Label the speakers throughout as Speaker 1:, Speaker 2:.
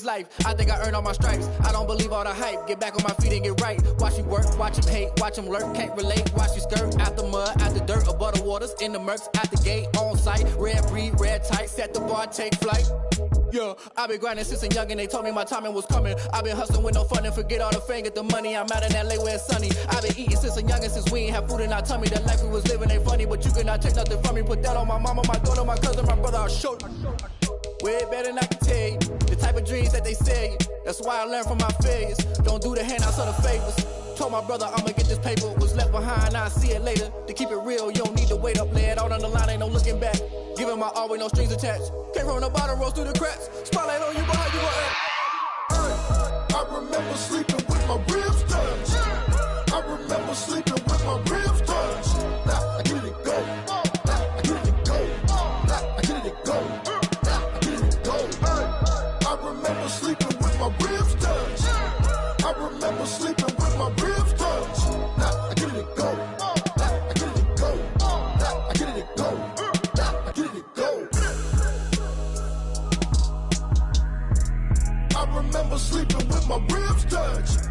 Speaker 1: life. I think I earned all my stripes. I don't believe all the hype. Get back on my feet and get right. Watch him work, watch him hate, watch him lurk. Can't relate, watch you skirt. Out the mud, out the dirt, above the waters, in the murks, out the gate, on site. Red breed, red tight, set the bar, take flight. Yeah, I've been grinding since a young and they told me my timing was coming. I've been hustling with no fun and forget all the fame, get the money. I'm out in LA where it's sunny. I've been eating since a young and since we ain't have food in our tummy. The life we was living ain't funny, but you cannot take nothing from me. Put that on my mama, my daughter, my cousin, my brother, I'll show you. Way better than I can tell you. The type of dreams that they sell you. That's why I learned from my failures. Don't do the handouts or the favors. Told my brother I'ma get this paper. Was left behind, I'll see it later. To keep it real, you don't need to wait up. Lay it out on the line, ain't no looking back. Giving my all with no strings attached. Can't roll the bottom, rolls through the cracks. Spotlight on you, but how you gon' act?
Speaker 2: I remember sleeping with my ribs touched. I remember sleeping with my ribs touched. Now I get it go. Now I get it go. Now I get it go. I remember sleeping with my ribs touched. I remember sleeping with my ribs touched. Now I get it go. Now I get it go. Now I get it go. Now I get it go. I remember sleeping with my ribs touched.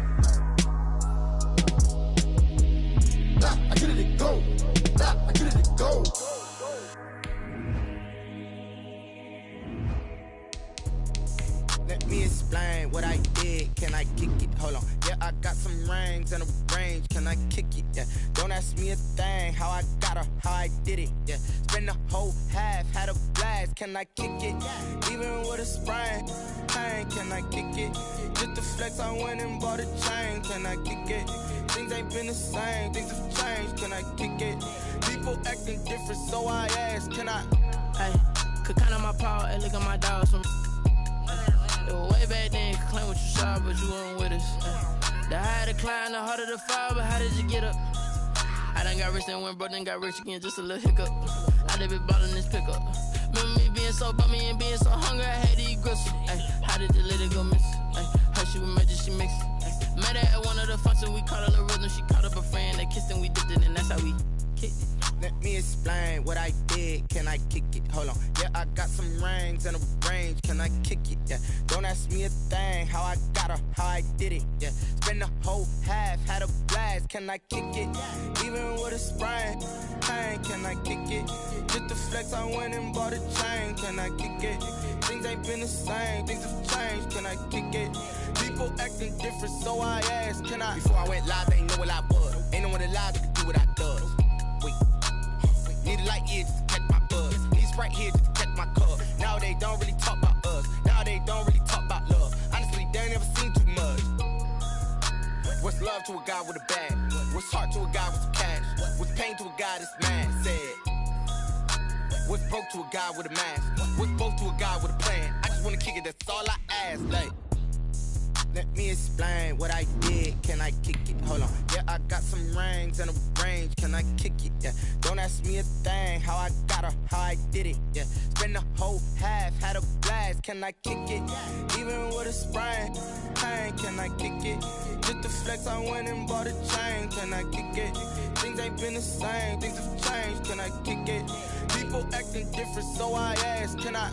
Speaker 2: Now I get it go. Now I get it go.
Speaker 3: Let me explain what I did. Can I kick it? Hold on. Yeah, I got some rings and a range. Can I kick it? Yeah. Don't ask me a thing. How I got her, how I did it. Yeah. Spend the whole half, had a blast. Can I kick it? Even with a sprain. Pain, can I kick it? Just the flex, I went and bought a chain. Can I kick it? Things ain't been the same. Things have changed. Can I kick it? People acting different, so I ask. Can I?
Speaker 4: Hey, could count on my power and look at my dogs from. Way back then, you could claim what you saw, but you weren't with us. The higher the climb, the harder the fall, but how did you get up? I done got rich, then went broke, then got rich again, just a little hiccup. I done been ballin' this pickup. Remember me being so bummy and being so hungry, I had to eat gristle. Ay, how did you let it go miss? Ay, her she was magic, she mixed. Met her at one of the functions, we caught her the rhythm, she caught up a friend, they kissed and we dipped it, and that's how we kicked it.
Speaker 3: Let me explain what I did. Can I kick it? Hold on. Yeah, I got some rings and a range. Can I kick it? Yeah. Don't ask me a thing. How I got her, how I did it. Yeah. Spend the whole half, had a blast. Can I kick it? Even with a sprain. Pain, can I kick it? Just the flex, I went and bought a chain. Can I kick it? Things ain't been the same. Things have changed. Can I kick it? People acting different, so I asked. Can I? Before I went live, they ain't know what I was. Ain't no one alive that could do what I does. Wait. Need a light year just to catch my buzz. Need Sprite here just to catch my cup. Now they don't really talk about us. Now they don't really talk about love. Honestly, they ain't never seen too much. What's love to a guy with a bag? What's heart to a guy with some cash? What's pain to a guy that's mad? Said. What's broke to a guy with a mask? What's both to a guy with a plan? I just wanna kick it, that's all I ask. Like, let me explain what I did. Can I kick it? Hold on. Yeah, I got some rings and a range. Can I kick it? Yeah. Don't ask me a thing. How I got her, how I did it. Yeah. Spend the whole half, had a blast. Can I kick it? Even with a sprain. Pain, can I kick it? Just the flex, I went and bought a chain. Can I kick it? Things ain't been the same. Things have changed. Can I kick it? People acting different, so I ask. Can I?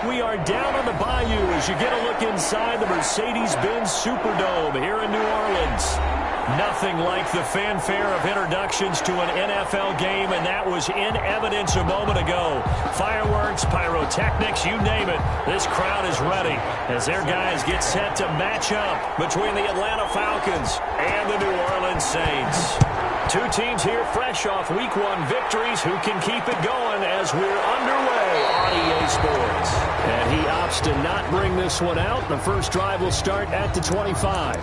Speaker 5: We are down on the Bayou as you get a look inside the Mercedes-Benz Superdome here in New Orleans. Nothing like the fanfare of introductions to an NFL game, and that was in evidence a moment ago. Fireworks, pyrotechnics, you name it. This crowd is ready as their guys get set to match up between the Atlanta Falcons and the New Orleans Saints. Two teams here fresh off Week 1 victories. Who can keep it going as we're underway on EA Sports? And he opts to not bring this one out. The first drive will start at the 25.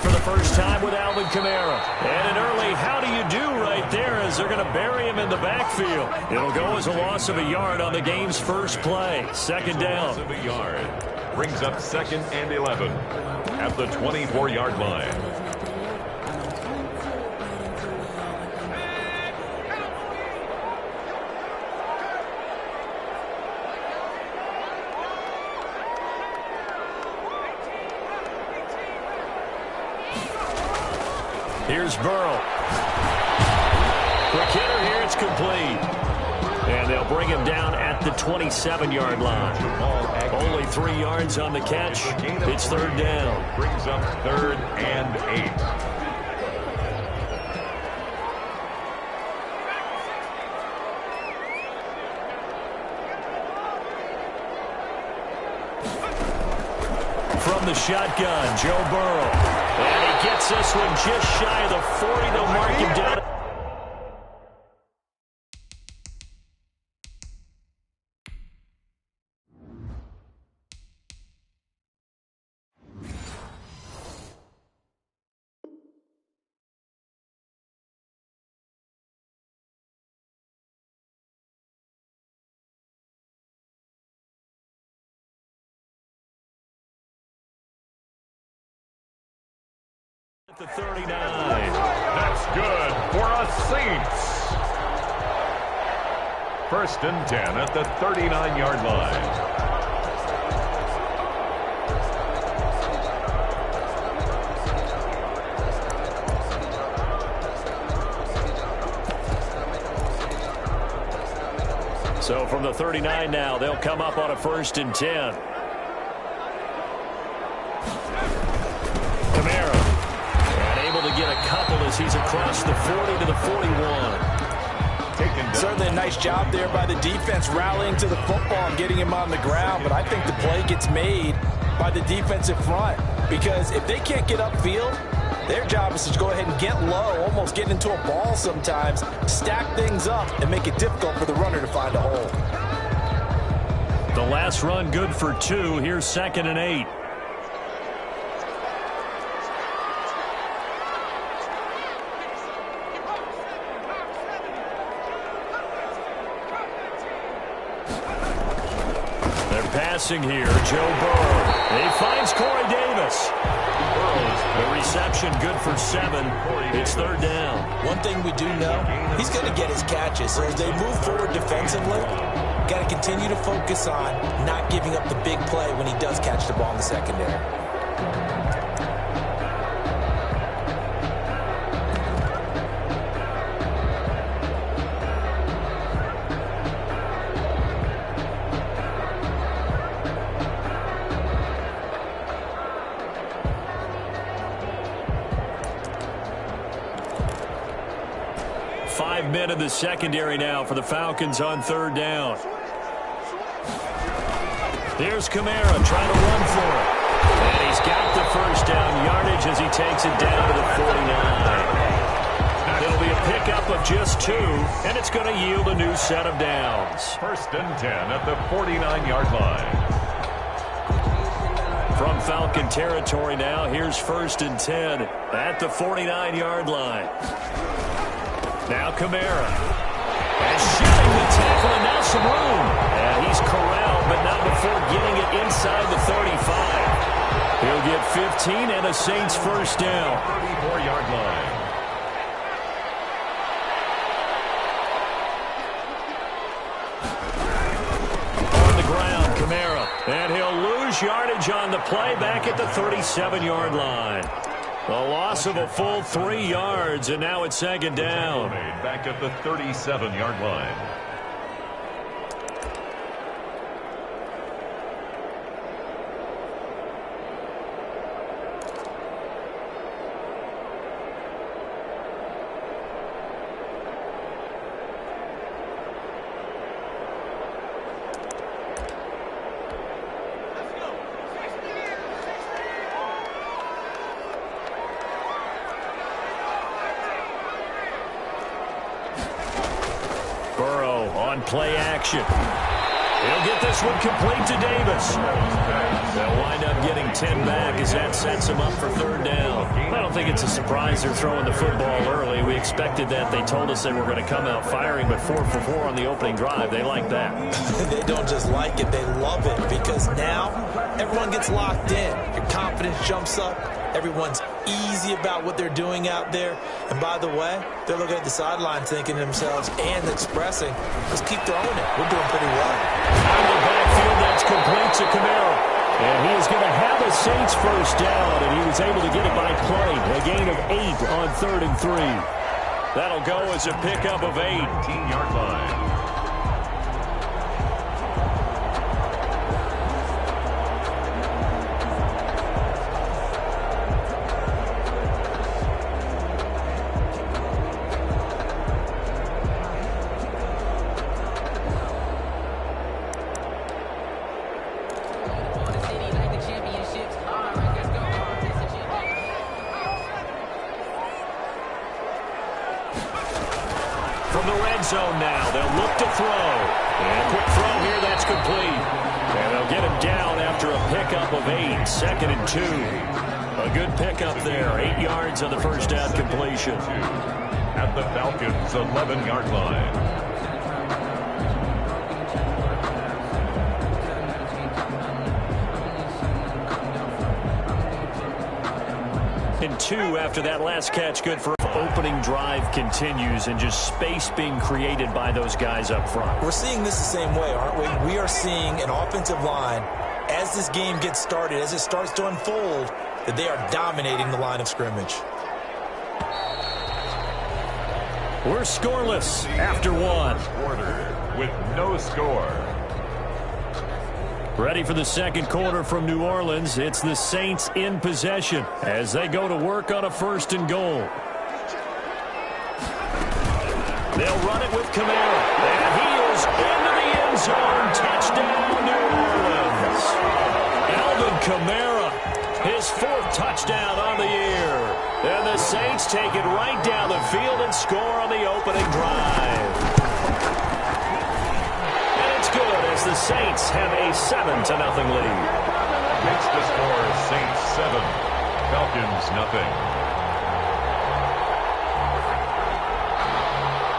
Speaker 5: For the time with Alvin Kamara. And an early how do you do right there as they're going to bury him in the backfield. It'll go as a loss of a yard on the game's first play. Second down.
Speaker 6: Loss of a yard. Brings up 2nd and 11 at the 24-yard line.
Speaker 5: Here's Burrow. Quick hitter here, it's complete. And they'll bring him down at the 27-yard line. Only 3 yards on the catch. It's third down.
Speaker 6: Brings up 3rd and 8.
Speaker 5: From the shotgun, Joe Burrow. And he gets this one just shy of the 40. They'll mark him down. At the 39.
Speaker 6: That's good for a Saints. 1st and 10 at the 39-yard line.
Speaker 5: So from the 39 now, they'll come up on a 1st and 10. Kamara. To get a couple as he's across the 40 to the 41.
Speaker 7: Certainly a nice job there by the defense rallying to the football and getting him on the ground, but I think the play gets made by the defensive front because if they can't get upfield, their job is to go ahead and get low, almost get into a ball sometimes, stack things up, and make it difficult for the runner to find a hole.
Speaker 5: The last run good for 2. Here's 2nd and 8. Passing here, Joe Burrow. He finds Corey Davis. The reception good for 7. It's third down.
Speaker 7: One thing we do know, he's going to get his catches. So as they move forward defensively, got to continue to focus on not giving up the big play when he does catch the ball in the secondary.
Speaker 5: Men in the secondary now for the Falcons on third down. There's Kamara trying to run for it. And he's got the first down yardage as he takes it down to the 49. It'll be a pickup of just 2, and it's going to yield a new set of downs.
Speaker 6: 1st and 10 at the 49-yard line.
Speaker 5: From Falcon territory now, here's 1st and 10 at the 49-yard line. Now Kamara. And shooting the tackle, and now some room. And he's corralled, but not before getting it inside the 35. He'll get 15 and a Saints first down.
Speaker 6: 34-yard line.
Speaker 5: On the ground, Kamara. And he'll lose yardage on the play back at the 37-yard line. A loss of a full 3 yards, and now it's 2nd down.
Speaker 6: Back at the 37-yard line.
Speaker 5: Burrow on play action. He'll get this one complete to Davis. They'll wind up getting 10 back as that sets them up for third down. I don't think it's a surprise they're throwing the football early. We expected that. They told us they were going to come out firing, but 4 for 4 on the opening drive. They like that.
Speaker 7: They don't just like it, they love it, because now everyone gets locked in. Your confidence jumps up. Everyone's easy about what they're doing out there. And by the way, they're looking at the sideline thinking to themselves and expressing, let's keep throwing it. We're doing pretty well.
Speaker 5: Out of the backfield, that's complete to Kamara. And he is going to have a Saints first down, and he was able to get it by play. A gain of 8 on 3rd and 3. That'll go as a pickup of 8.
Speaker 6: 18-yard line.
Speaker 5: Zone now. They'll look to throw. And quick throw here. That's complete. And they'll get him down after a pickup of 8. 2nd and 2. A good pickup there. 8 yards on the first down completion.
Speaker 6: At the Falcons' 11-yard line.
Speaker 5: And 2 after that last catch. Good for opening drive continues, and just space being created by those guys up front.
Speaker 7: We're seeing this the same way, aren't we? We are seeing an offensive line, as this game gets started, as it starts to unfold, that they are dominating the line of scrimmage.
Speaker 5: We're scoreless after 1.
Speaker 6: Quarter with no score.
Speaker 5: Ready for the second quarter from New Orleans. It's the Saints in possession as they go to work on a 1st and goal. They'll run it with Kamara. And he is into the end zone. Touchdown, New Orleans. Alvin Kamara, his 4th touchdown on the year. And the Saints take it right down the field and score on the opening drive. And it's good as the Saints have a 7-0 lead.
Speaker 6: Makes the score Saints 7, Falcons nothing.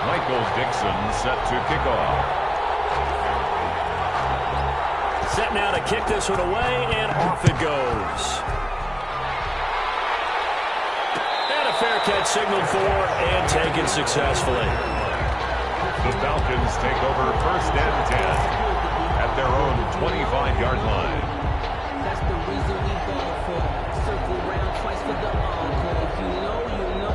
Speaker 6: Michael Dixon set to kick off.
Speaker 5: Set now to kick this one away, and off it goes. And a fair catch signaled for and taken successfully.
Speaker 6: The Falcons take over 1st and 10 at their own 25-yard line.
Speaker 8: That's the reason we ball for. Circle round twice for the encore. If you know, you know.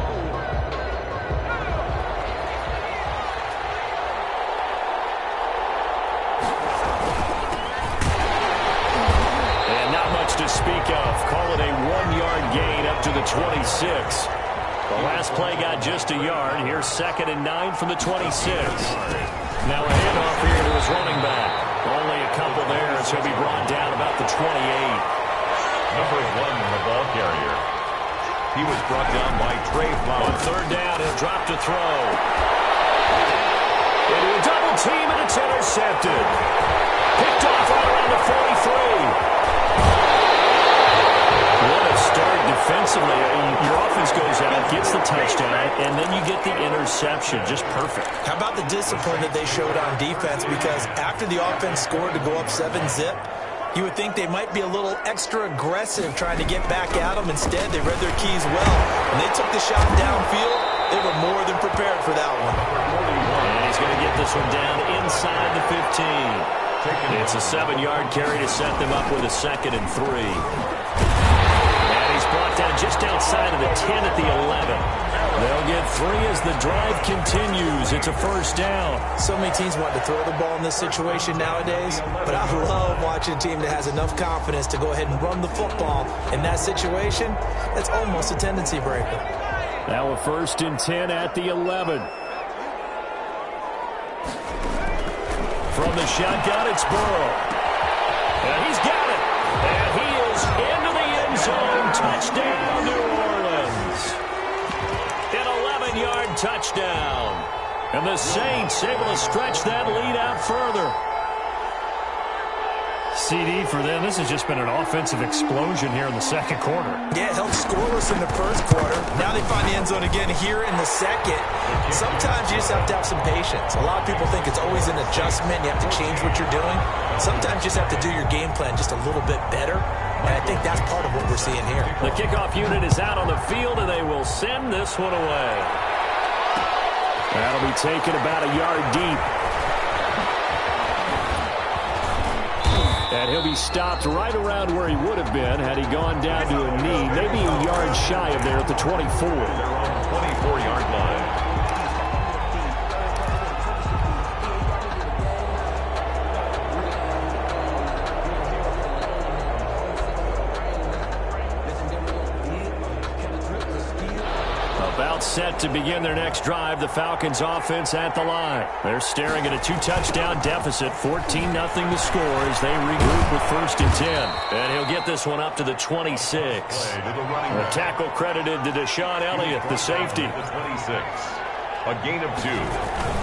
Speaker 5: To speak of. Call it a 1-yard gain up to the 26. The last play got just a yard. Here's 2nd and 9 from the 26. Now a handoff here to his running back. Only a couple there, so he'll be brought down about the 28.
Speaker 6: Number 1, the ball carrier. He was brought down by Trey Flowers.
Speaker 5: On 3rd down, he'll drop to throw. Into a double team, and it's intercepted. Picked off right around the 43. What a start defensively. Your offense goes out, gets the touchdown, and then you get the interception. Just perfect.
Speaker 7: How about the discipline that they showed on defense? Because after the offense scored to go up 7-zip, you would think they might be a little extra aggressive trying to get back at them. Instead, they read their keys well. When they took the shot downfield, they were more than prepared for that one.
Speaker 5: And he's going to get this one down inside the 15. It's a 7-yard carry to set them up with a 2nd and 3. And he's brought down just outside of the 10 at the 11. They'll get 3 as the drive continues. It's a 1st down.
Speaker 7: So many teams want to throw the ball in this situation nowadays, but I love watching a team that has enough confidence to go ahead and run the football. In that situation, that's almost a tendency breaker.
Speaker 5: Now a 1st and 10 at the 11. From the shotgun, it's Burrow. And he's got it. And he is into the end zone. Touchdown, New Orleans. An 11-yard touchdown. And the Saints able to stretch that lead out further. CD, for them, this has just been an offensive explosion here in the second quarter.
Speaker 7: Yeah, held scoreless in the first quarter. Now they find the end zone again here in the second. Sometimes you just have to have some patience. A lot of people think it's always an adjustment. You have to change what you're doing. Sometimes you just have to do your game plan just a little bit better. And I think that's part of what we're seeing here.
Speaker 5: The kickoff unit is out on the field, and they will send this one away. That'll be taken about a yard deep. And he'll be stopped right around where he would have been had he gone down to a knee, maybe a yard shy of there at the 24.
Speaker 6: They're on the 24-yard line.
Speaker 5: About set to begin their next drive, the Falcons offense at the line. They're staring at a 2-touchdown deficit, 14-0 the score as they regroup with 1st and 10. And he'll get this one up to the 26. The tackle credited to Deshaun Elliott, the safety.
Speaker 6: The 26. A gain of 2.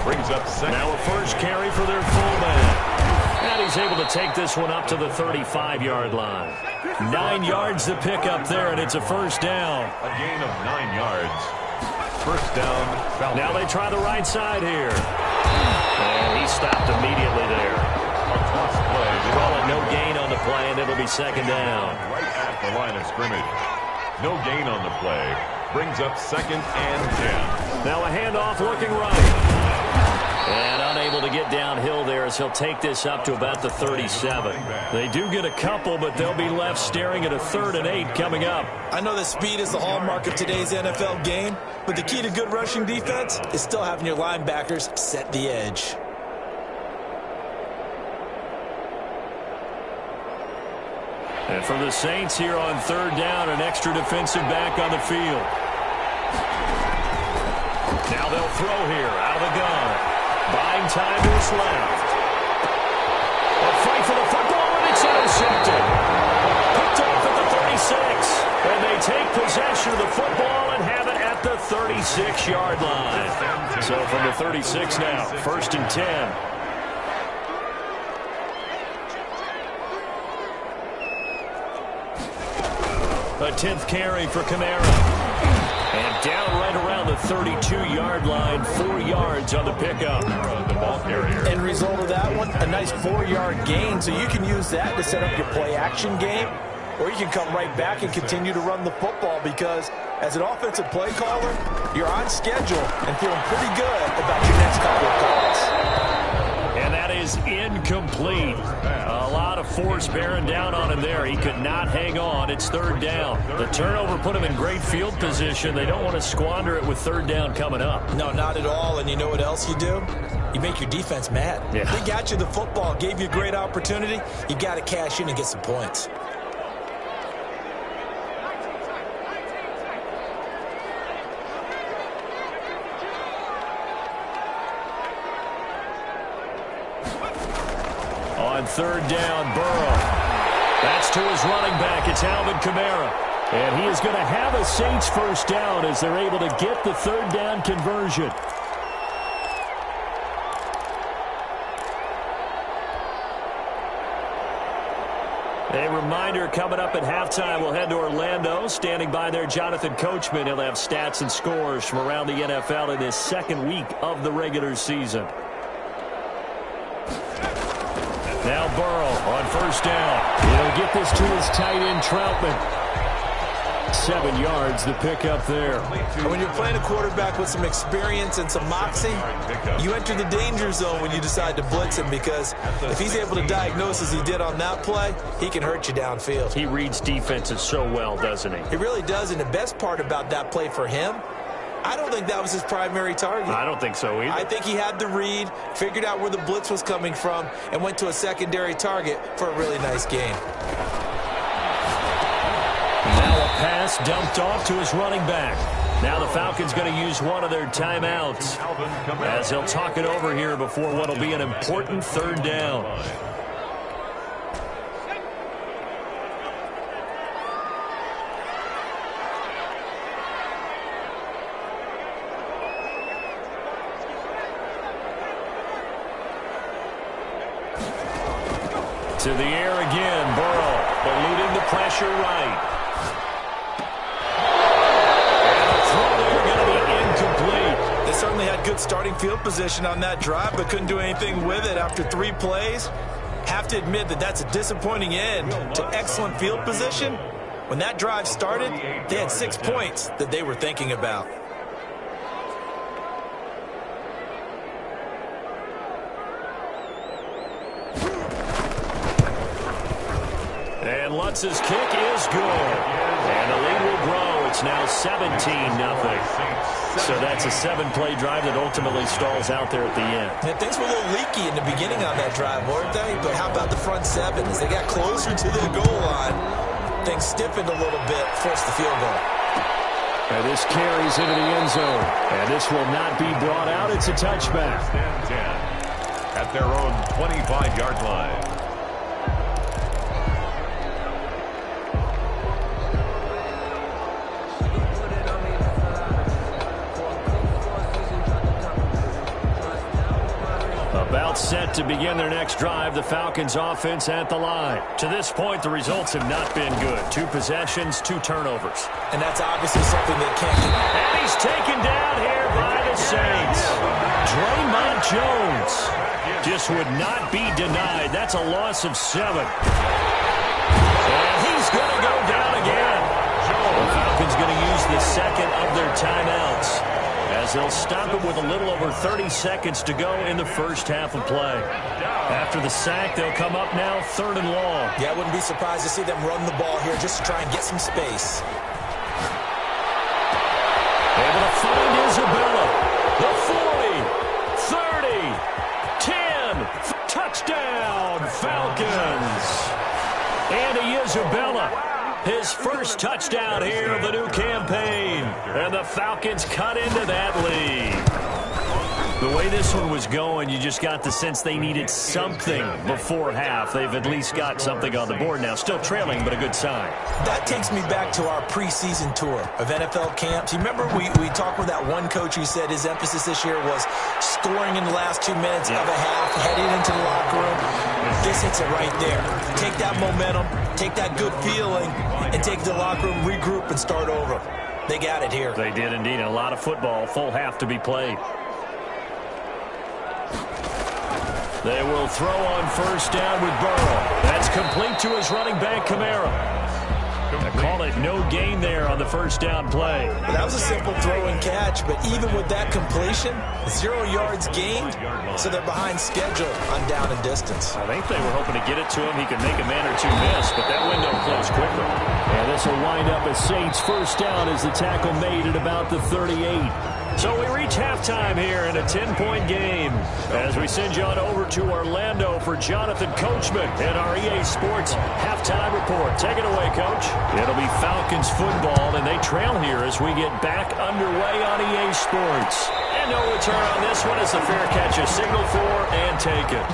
Speaker 6: Brings up second.
Speaker 5: Now a first carry for their fullback. And he's able to take this one up to the 35-yard line. 9 yards to pick up there, and it's a first down.
Speaker 6: A gain of 9 yards. First down, Falcons.
Speaker 5: Now they try the right side here. And he stopped immediately there.
Speaker 6: A toss play.
Speaker 5: Call it no gain on the play, and it'll be second down.
Speaker 6: Right at the line of scrimmage. No gain on the play. Brings up 2nd and 10.
Speaker 5: Now a handoff looking right. And unable to get downhill there as he'll take this up to about the 37. They do get a couple, but they'll be left staring at a 3rd and 8 coming up.
Speaker 7: I know that speed is the hallmark of today's NFL game, but the key to good rushing defense is still having your linebackers set the edge.
Speaker 5: And for the Saints here on 3rd down, an extra defensive back on the field. Now they'll throw here out of the gun. Buying time to his left. A fight for the football, and it's intercepted. Picked off at the 36. And they take possession of the football and have it at the 36-yard line. So from the 36 now, 1st and 10. A 10th carry for Kamara. And down right around the 32-yard line, 4 yards on the pickup.
Speaker 6: The ball carrier.
Speaker 7: End result of that one, a nice 4-yard gain, so you can use that to set up your play-action game, or you can come right back and continue to run the football because as an offensive play caller, you're on schedule and feeling pretty good about your next couple of calls.
Speaker 5: And that is incomplete. A lot of force bearing down on him there. He could not hang on. It's 3rd down. The turnover put him in great field position. They don't want to squander it with 3rd down coming up.
Speaker 7: No, not at all. And you know what else you do? You make your defense mad.
Speaker 5: Yeah.
Speaker 7: They got you the football, gave you a great opportunity. You got to cash in and get some points.
Speaker 5: On 3rd down, Burrow. That's to his running back. It's Alvin Kamara. And he is going to have a Saints first down as they're able to get the 3rd down conversion. A reminder coming up at halftime, we'll head to Orlando. Standing by there, Jonathan Coachman. He'll have stats and scores from around the NFL in his 2nd week of the regular season. Now Burrow on 1st down. He'll get this to his tight end, Troutman. 7 yards, the pickup there.
Speaker 7: And when you're playing a quarterback with some experience and some moxie, you enter the danger zone when you decide to blitz him because if he's able to diagnose as he did on that play, he can hurt you downfield.
Speaker 5: He reads defenses so well, doesn't he?
Speaker 7: He really does, and the best part about that play for him, I don't think that was his primary target.
Speaker 5: I don't think so either.
Speaker 7: I think he had the read, figured out where the blitz was coming from, and went to a secondary target for a really nice gain.
Speaker 5: Now a pass dumped off to his running back. Now the Falcons going to use one of their timeouts as they'll talk it over here before what will be an important 3rd down. To the air again, Burrow, eluding the pressure right. And the throw there going to be incomplete.
Speaker 7: They certainly had good starting field position on that drive, but couldn't do anything with it after 3 plays. Have to admit that that's a disappointing end to excellent field position. When that drive started, they had 6 points that they were thinking about.
Speaker 5: And Lutz's kick is good. And the lead will grow. It's now 17-0. So that's a 7-play drive that ultimately stalls out there at the end.
Speaker 7: Yeah, things were a little leaky in the beginning on that drive, weren't they? But how about the front 7? As they got closer to the goal line, things stiffened a little bit, forced the field goal.
Speaker 5: And this carries into the end zone. And this will not be brought out. It's a touchback.
Speaker 6: 10 at their own 25-yard line.
Speaker 5: About set to begin their next drive, the Falcons offense at the line. To this point, the results have not been good. 2 possessions, 2 turnovers.
Speaker 7: And that's obviously something they can't do.
Speaker 5: And he's taken down here by the Saints. Draymond Jones just would not be denied. That's a loss of 7. And he's going to go down again. The Falcons going to use the second of their timeouts, as they'll stop it with a little over 30 seconds to go in the first half of play. After the sack, they'll come up now 3rd and long.
Speaker 7: Yeah, I wouldn't be surprised to see them run the ball here just to try and get some space.
Speaker 5: Able to find Isabella. The 40, 30, 10. Touchdown, Falcons. Andy Isabella. His first touchdown here of the new campaign. And the Falcons cut into that lead. The way this one was going, you just got the sense they needed something before half. They've at least got something on the board now. Still trailing, but a good sign.
Speaker 7: That takes me back to our preseason tour of NFL camps. You remember we talked with that one coach who said his emphasis this year was scoring in the last 2 minutes of a half, heading into the locker room. This hits it right there. Take that momentum, take that good feeling, and take the locker room, regroup, and start over. They got it here.
Speaker 5: They did indeed. A lot of football, full half to be played. They will throw on first down with Burrow. That's complete to his running back, Kamara. I call it no gain there on the first down play.
Speaker 7: Well, that was a simple throw and catch, but even with that completion, 0 yards gained, so they're behind schedule on down and distance.
Speaker 5: I think they were hoping to get it to him. He could make a man or 2 miss, but that window closed quickly. And this will wind up as Saints first down as the tackle made at about the 38. So we reach halftime here in a 10-point game as we send you on over to Orlando for Jonathan Coachman in our EA Sports halftime report. Take it away, Coach. It'll be Falcons football, and they trail here as we get back underway on EA Sports. And no return on this one as the fair catch is signaled for and taken.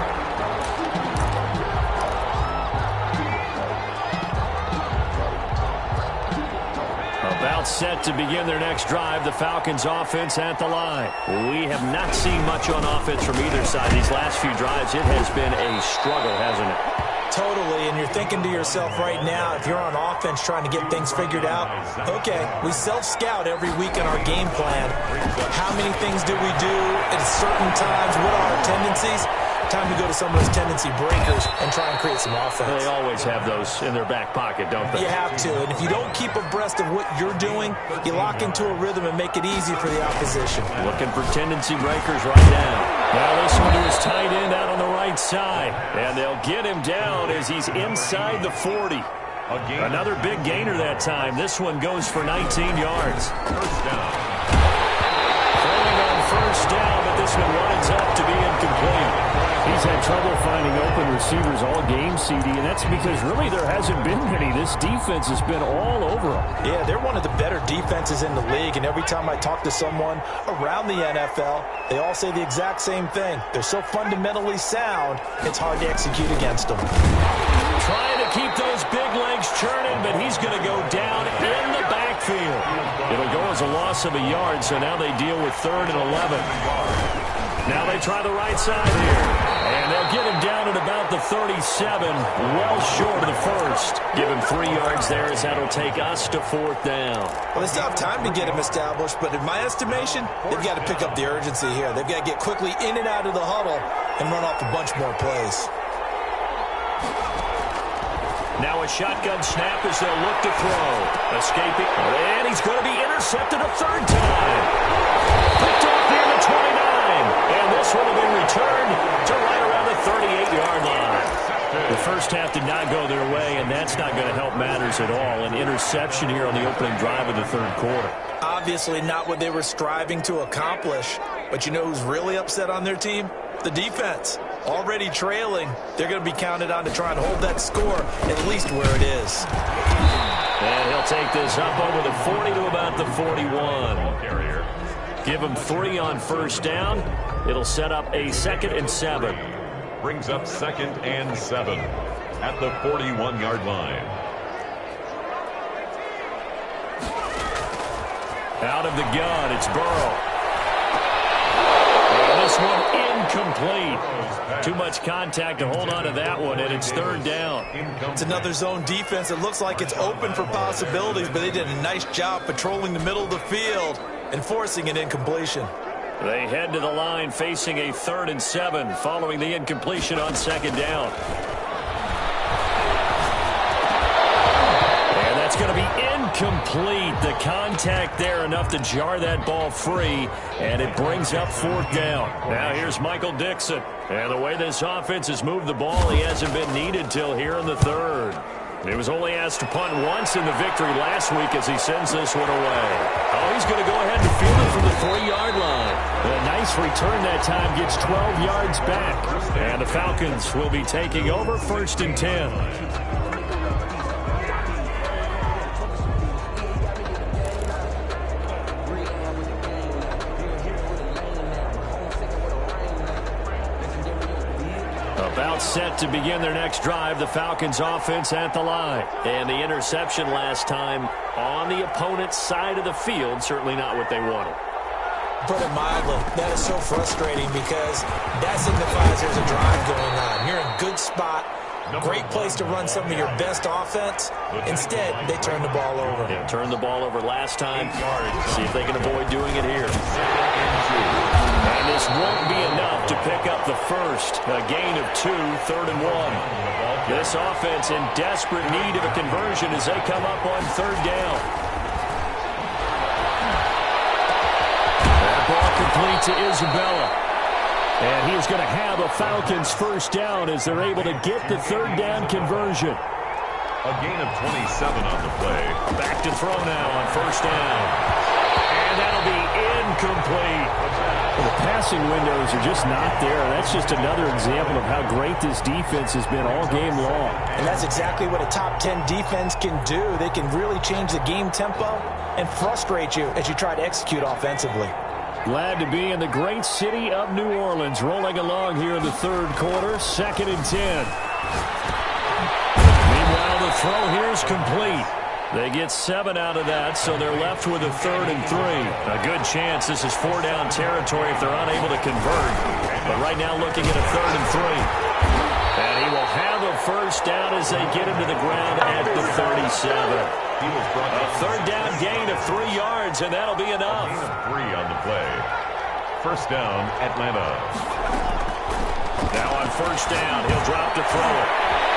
Speaker 5: About set to begin their next drive, the Falcons offense at the line. We have not seen much on offense from either side. These last few drives, it has been a struggle, hasn't it?
Speaker 7: Totally, and you're thinking to yourself right now, if you're on offense trying to get things figured out, okay, we self-scout every week in our game plan. How many things do we do at certain times? What are our tendencies? Time to go to some of those tendency breakers and try and create some offense.
Speaker 5: They always have those in their back pocket, don't they?
Speaker 7: You have to, and if you don't keep abreast of what you're doing, you lock into a rhythm and make it easy for the opposition.
Speaker 5: Looking for tendency breakers right now. Now this one to his tight end out on the right side, and they'll get him down as he's inside the 40. Another big gainer that time. This one goes for 19 yards.
Speaker 6: First down.
Speaker 5: Throwing on first down, but this one winds up to be incomplete. He's had trouble finding open receivers all game, CD, and that's because really there hasn't been many. This defense has been all over them.
Speaker 7: Yeah, they're one of the better defenses in the league, and every time I talk to someone around the NFL, they all say the exact same thing. They're so fundamentally sound, it's hard to execute against them.
Speaker 5: Trying to keep those big legs churning, but he's going to go down in the backfield. It'll go as a loss of a yard, so now they deal with 3rd and 11. Now they try the right side here. And they'll get him down at about the 37, well short of the first. Give him 3 yards there as that'll take us to 4th down.
Speaker 7: Well, they still have time to get him established, but in my estimation, they've got to pick up the urgency here. They've got to get quickly in and out of the huddle and run off a bunch more plays.
Speaker 5: Now a shotgun snap as they'll look to throw. Escaping. And he's going to be intercepted a 3rd time. Picked off near the 29. And this one will be returned to right around the 38-yard line. The first half did not go their way, and that's not going to help matters at all. An interception here on the opening drive of the 3rd quarter.
Speaker 7: Obviously not what they were striving to accomplish. But you know who's really upset on their team? The defense. Already trailing, they're going to be counted on to try and hold that score at least where it is.
Speaker 5: And he'll take this up over the 40 to about the 41. Give him 3 on 1st down. It'll set up a 2nd and 7.
Speaker 6: Brings up 2nd and 7 at the 41-yard line.
Speaker 5: Out of the gun, it's Burrow. And this one incomplete. Too much contact to hold on to that one, and it's 3rd down.
Speaker 7: It's another zone defense. It looks like it's open for possibilities, but they did a nice job patrolling the middle of the field and forcing an incompletion.
Speaker 5: They head to the line facing a 3rd and 7 following the incompletion on 2nd down. And that's going to be incomplete. The contact there enough to jar that ball free, and it brings up 4th down. Now here's Michael Dixon. And the way this offense has moved the ball, he hasn't been needed till here in the 3rd. He was only asked to punt once in the victory last week as he sends this one away. Oh, he's going to go ahead and field it from the 3-yard line. A nice return that time, gets 12 yards back. And the Falcons will be taking over 1st and 10. About set to begin their next drive, the Falcons offense at the line. And the interception last time on the opponent's side of the field, certainly not what they wanted.
Speaker 7: Put it mildly, that is so frustrating because that signifies there's a drive going on. You're in a good spot, great place to run some of your best offense. Instead, they turn the ball over.
Speaker 5: Yeah, turned the ball over last time. See if they can avoid doing it here. And this won't be enough to pick up the first. A gain of 2, 3rd and 1. This offense in desperate need of a conversion as they come up on 3rd down. That ball complete to Isabella. And he is going to have a Falcons 1st down as they're able to get the 3rd down conversion.
Speaker 6: A gain of 27 on the play.
Speaker 5: Back to throw now on 1st down. And that'll be incomplete. Well, the passing windows are just not there. That's just another example of how great this defense has been all game long.
Speaker 7: And that's exactly what a top 10 defense can do. They can really change the game tempo and frustrate you as you try to execute offensively.
Speaker 5: Glad to be in the great city of New Orleans, rolling along here in the 3rd quarter, 2nd and 10. Meanwhile, the throw here is complete. They get 7 out of that, so they're left with a 3rd and 3. A good chance this is 4-down territory if they're unable to convert. But right now looking at a 3rd and 3. And he will have a 1st down as they get him to the ground at the 37. A 3rd down gain of 3 yards, and that'll be enough.
Speaker 6: 3 on the play. 1st down, Atlanta.
Speaker 5: Now on 1st down, he'll drop to throw it.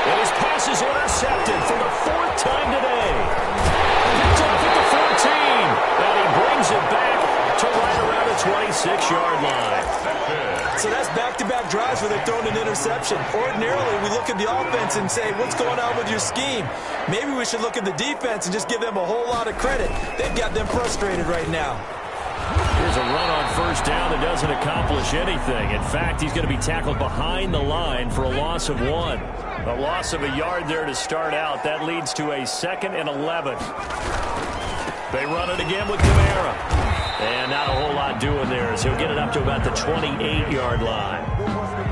Speaker 5: And his pass is intercepted for the 4th time today. Picked up at the 14. And he brings it back to right around the 26-yard line.
Speaker 7: So that's back-to-back drives where they've thrown an interception. Ordinarily, we look at the offense and say, what's going on with your scheme? Maybe we should look at the defense and just give them a whole lot of credit. They've got them frustrated right now.
Speaker 5: Here's a run on 1st down that doesn't accomplish anything. In fact, he's going to be tackled behind the line for a loss of 1. A loss of a yard there to start out. That leads to a 2nd and 11. They run it again with Kamara. And not a whole lot doing there as he'll get it up to about the 28-yard line.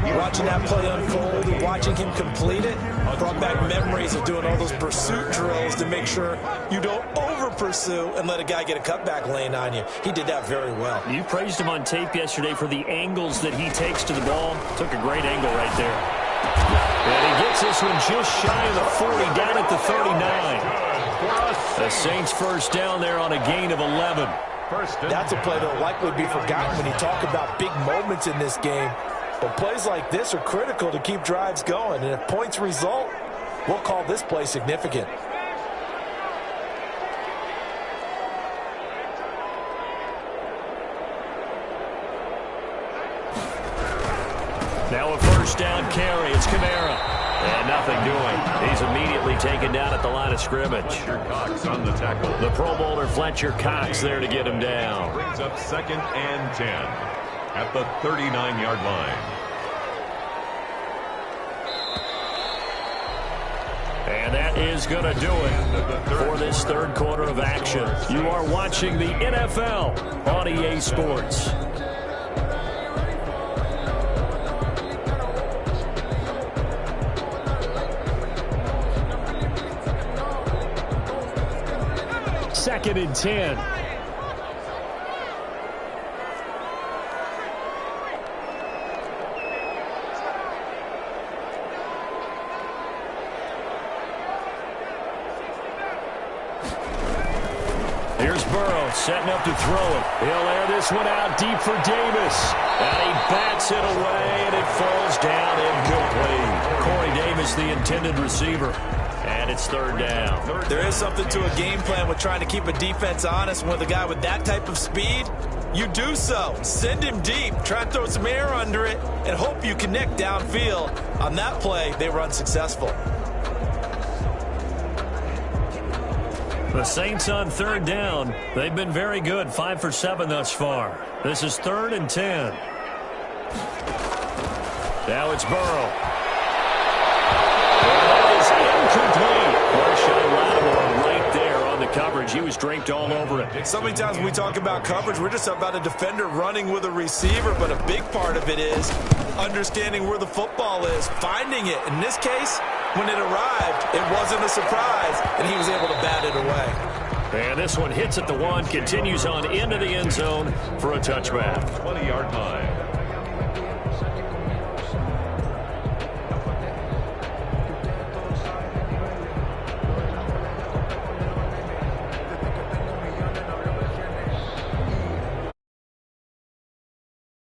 Speaker 7: Watching that play unfold and watching him complete it brought back memories of doing all those pursuit drills to make sure you don't over-pursue and let a guy get a cutback lane on you. He did that very well.
Speaker 5: You praised him on tape yesterday for the angles that he takes to the ball. Took a great angle right there. And he gets this one just shy of the 40, down at the 39. The Saints first down there on a gain of 11.
Speaker 7: That's a play that will likely be forgotten when you talk about big moments in this game. But plays like this are critical to keep drives going. And if points result, we'll call this play significant.
Speaker 5: Now a first down carry. It's Kamara. And nothing doing. He's immediately taken down at the line of scrimmage.
Speaker 6: Fletcher Cox on the tackle.
Speaker 5: The Pro Bowler Fletcher Cox there to get him down.
Speaker 6: Brings up 2nd and 10 at the 39-yard line.
Speaker 5: And that is going to do it for this third quarter of action. You are watching the NFL on EA Sports. Second and 10. Here's Burrow setting up to throw it. He'll air this one out deep for Davis. And he bats it away, and it falls down incomplete. Corey Davis, the intended receiver. And it's third down.
Speaker 7: There is something to a game plan with trying to keep a defense honest. With a guy with that type of speed, you do so. Send him deep. Try and throw some air under it and hope you connect downfield. On that play, they were unsuccessful.
Speaker 5: The Saints on third down. They've been very good. 5 for 7 thus far. This is 3rd and 10. Now it's Burrow. Incomplete. Marshawn Lattimore right there on the coverage. He was draped all over it.
Speaker 7: So many times when we talk about coverage, we're just about a defender running with a receiver, but a big part of it is understanding where the football is, finding it. In this case, when it arrived, it wasn't a surprise, and he was able to bat it away.
Speaker 5: And this one hits at the 1, continues on into the end zone for a touchback.
Speaker 6: 20-yard line.